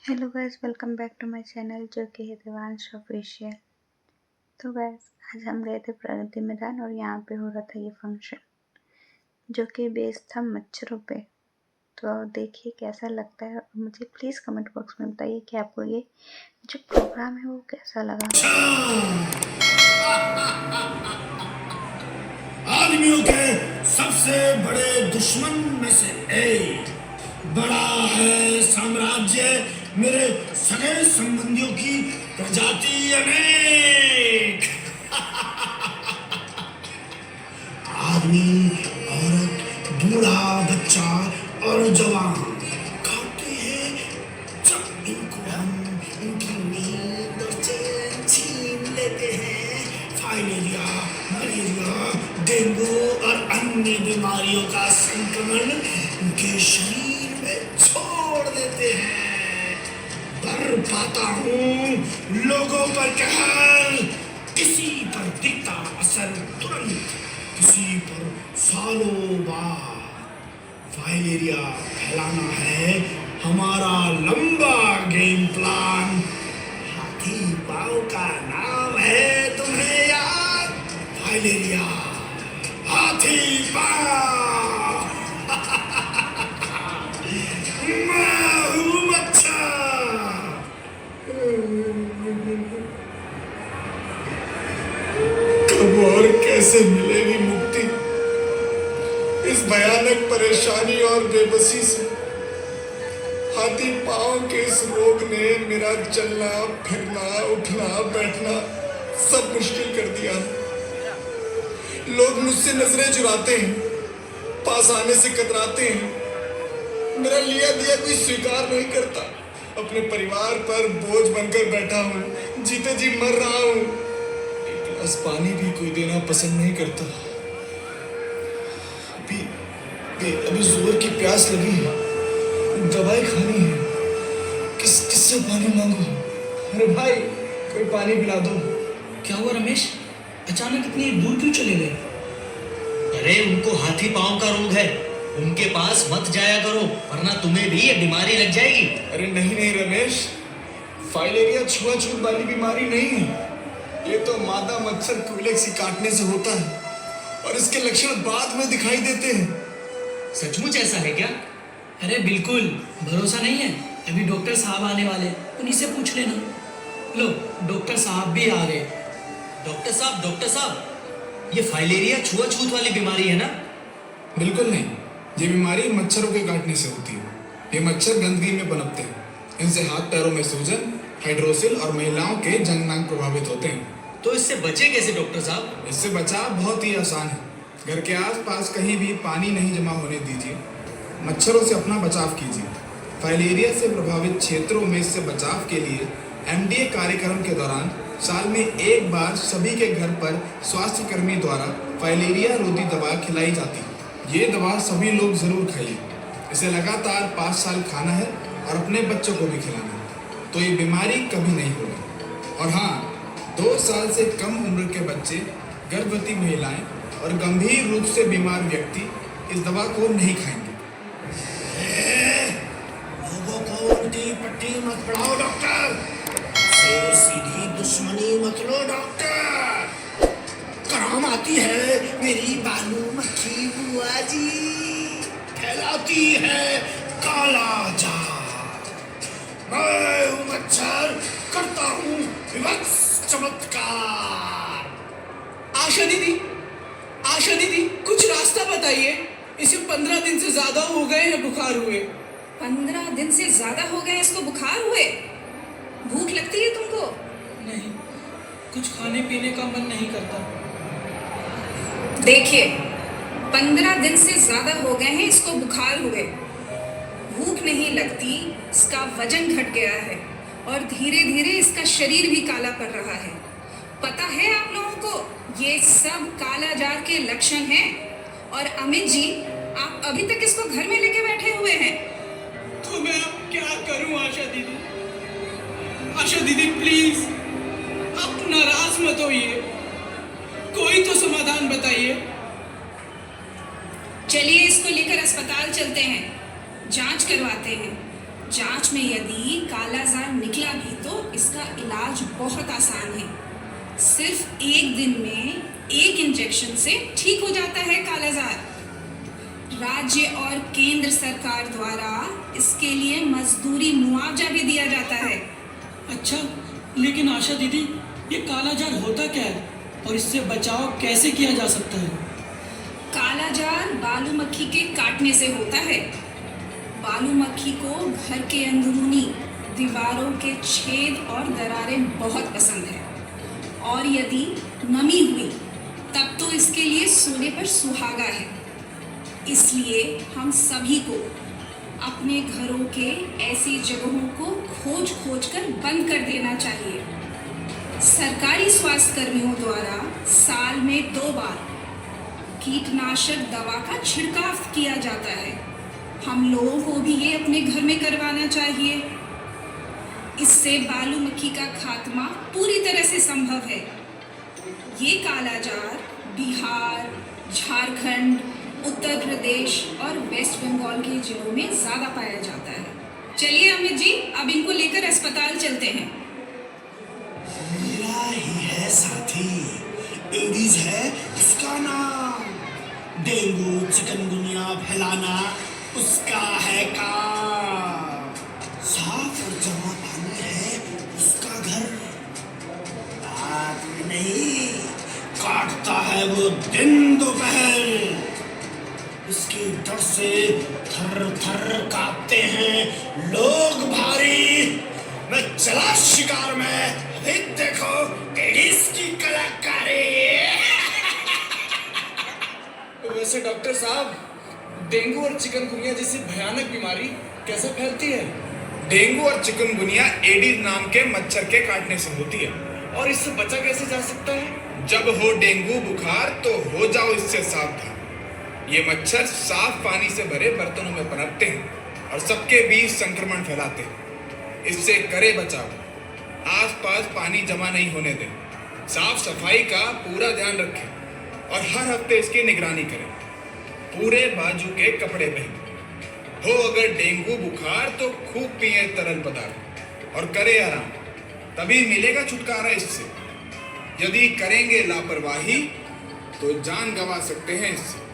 Hello guys, welcome back to my channel जो कि है देवांश ऑफिशियल। तो गाइस, आज हम गए थे प्रगति मैदान और यहाँ पे हो रहा था ये फंक्शन जो कि बेस्ड था मच्छरों पे। तो देखिए कैसा लगता है और मुझे प्लीज़ कमेंट बॉक्स में बताइए कि आपको ये जो प्रोग्राम है वो कैसा लगा। आदमियों के सबसे बड़े दुश्मन में से एक बड़ा है साम्राज्य, मेरे सगे संबंधियों की प्रजाति अनेक। आदमी, औरत, बूढ़ा, बच्चा और जवान खाते हैं जब इनको हम इनकी नींद और चैन छीन लेते हैं। फाइलेरिया, मलेरिया, डेंगू और अन्य बीमारियों का संक्रमण उनके शरीर में छोड़ देते हैं। पर पाता हूँ लोगों पर कहर, किसी पर दिखता असर तुरंत, किसी पर सालों बाद। फाइलेरिया फैलाना है हमारा लंबा गेम प्लान। हाथी पाँव का नाम है तुम्हें याद? फाइलेरिया, हाथी पाँव। मैं हूँ मच्छर। कब और कैसे मिलेगी मुक्ति इस भयानक परेशानी और बेबसी से? हाथी पाँव के इस रोग ने मेरा चलना, फिरना, उठना, बैठना सब मुश्किल कर दिया। लोग मुझसे नजरें चुराते हैं, पास आने से कतराते हैं, मेरा लिया दिया कोई स्वीकार नहीं करता। अपने परिवार पर बोझ बनकर बैठा हूँ, जीते जी मर रहा हूँ। एक गिलास पानी भी कोई देना पसंद नहीं करता। अभी जोर की प्यास लगी है, दवाई खानी है, किससे पानी मांगू? अरे भाई, कोई पानी पिला दो। क्या हुआ रमेश, अचानक इतनी दूर क्यों चले गए? अरे उनको हाथी पांव का रोग है, उनके पास मत जाया करो वरना तुम्हें भी ये बीमारी लग जाएगी। अरे नहीं रमेश, फाइलेरिया छुआछूत वाली बीमारी नहीं है। ये तो मादा मच्छर क्यूलेक्सी काटने से होता है और इसके लक्षण बाद में दिखाई देते हैं। सचमुच ऐसा है क्या? अरे बिल्कुल, भरोसा नहीं है? अभी डॉक्टर साहब आने वाले, उन्हीं से पूछ लेना। लो, डॉक्टर साहब भी आ गए। डॉक्टर साहब, ये फाइलेरिया छुआछूत वाली बीमारी है ना? बिल्कुल नहीं, ये बीमारी मच्छरों के काटने से होती है। ये मच्छर गंदगी में पनपते हैं, इनसे हाथ पैरों में सूजन, हाइड्रोसिल और महिलाओं के जंगनांग प्रभावित होते हैं। तो इससे बचे कैसे डॉक्टर साहब? इससे बचाव बहुत ही आसान है। घर के आसपास कहीं भी पानी नहीं जमा होने दीजिए। मच्छरों से अपना बचाव कीजिए। फाइलेरिया से प्रभावित क्षेत्रों में इससे बचाव के लिए एमडीए कार्यक्रम के दौरान साल में एक बार सभी के घर पर स्वास्थ्य कर्मी द्वारा फाइलेरिया रोधी दवा खिलाई जाती है। ये दवा सभी लोग जरूर खाइए। इसे लगातार 5 साल खाना है और अपने बच्चों को भी खिलाना है, तो ये बीमारी कभी नहीं होगी। और हाँ, 2 साल से कम उम्र के बच्चे, गर्भवती महिलाएं और गंभीर रूप से बीमार व्यक्ति इस दवा को नहीं खाएंगे। लोगों को उल्टी पट्टी मत पड़ाओ डॉक्टर, से सीधी दुश्मनी मत लो डॉक्टर। काम आती है मेरी बालू मक्खी बुआ जी, फैलाती है काला जाल। मैं हूँ मच्छर, करता हूँ विभत्स चमत्कार। आशा दीदी, कुछ रास्ता बताइए। इसे 15 दिन से ज्यादा हो गए हैं बुखार हुए। 15 दिन से ज्यादा हो गए इसको बुखार हुए? भूख लगती है तुमको? नहीं, कुछ खाने पीने का मन नहीं करता। देखिए, 15 दिन से ज्यादा हो गए हैं इसको बुखार हुए, भूख नहीं लगती, इसका वजन घट गया है और धीरे धीरे इसका शरीर भी काला पड़ रहा है। पता है आप लोगों को, ये सब काला जार के लक्षण हैं। और अमित जी, आप अभी तक इसको घर में लेके बैठे हुए हैं। तो मैं अब क्या करूं आशा दीदी प्लीज, आप नाराज मत होइए, कोई तो समाधान बताइए। चलिए इसको लेकर अस्पताल चलते हैं, जांच करवाते हैं। जांच में यदि कालाजार निकला भी तो इसका इलाज बहुत आसान है। सिर्फ 1 दिन में 1 इंजेक्शन से ठीक हो जाता है कालाजार। राज्य और केंद्र सरकार द्वारा इसके लिए मजदूरी मुआवजा भी दिया जाता है। अच्छा, लेकिन आशा दीदी, ये कालाजार होता क्या है और इससे बचाव कैसे किया जा सकता है? कालाजार बालू मक्खी के काटने से होता है। बालू मक्खी को घर के अंदरूनी दीवारों के छेद और दरारें बहुत पसंद है, और यदि नमी हुई तब तो इसके लिए सोने पर सुहागा है। इसलिए हम सभी को अपने घरों के ऐसी जगहों को खोज खोज कर बंद कर देना चाहिए। सरकारी स्वास्थ्य कर्मियों द्वारा साल में 2 बार कीटनाशक दवा का छिड़काव किया जाता है। हम लोगों को भी ये अपने घर में करवाना चाहिए। इससे बालू मक्खी का खात्मा पूरी तरह से संभव है। ये कालाजार बिहार, झारखंड, उत्तर प्रदेश और वेस्ट बंगाल के जिलों में ज़्यादा पाया जाता है। चलिए अमित जी, अब इनको लेकर अस्पताल चलते हैं। मेरा ही है साथी, एडीज है उसका नाम। डेंगू चिकनगुनिया फैलाना उसका है काम। साफ और जमा पानी है उसका घर। रात में नहीं, काटता है वो दिन दोपहर। उसके डर से थर थर कांपते हैं लोग भारी। मैं चला शिकार में, अभी देखो एडिस की कलाकारी। वैसे डॉक्टर साहब, डेंगू और चिकनगुनिया जैसी भयानक बीमारी कैसे फैलती है? डेंगू और चिकनगुनिया एडीज नाम के मच्छर के काटने से होती है। और इससे बचा कैसे जा सकता है? जब हो डेंगू बुखार तो हो जाओ इससे सावधान। ये मच्छर साफ पानी से भरे बर्तनों में पनपते हैं और सबके बीच संक्रमण फैलाते हैं। इससे करे बचाव, आसपास पानी जमा नहीं होने दें, साफ सफाई का पूरा ध्यान रखें और हर हफ्ते इसकी निगरानी करें। पूरे बाजू के कपड़े पहनें। हो अगर डेंगू बुखार तो खूब पिए तरल पदार्थ और करे आराम, तभी मिलेगा छुटकारा इससे। यदि करेंगे लापरवाही तो जान गंवा सकते हैं इससे।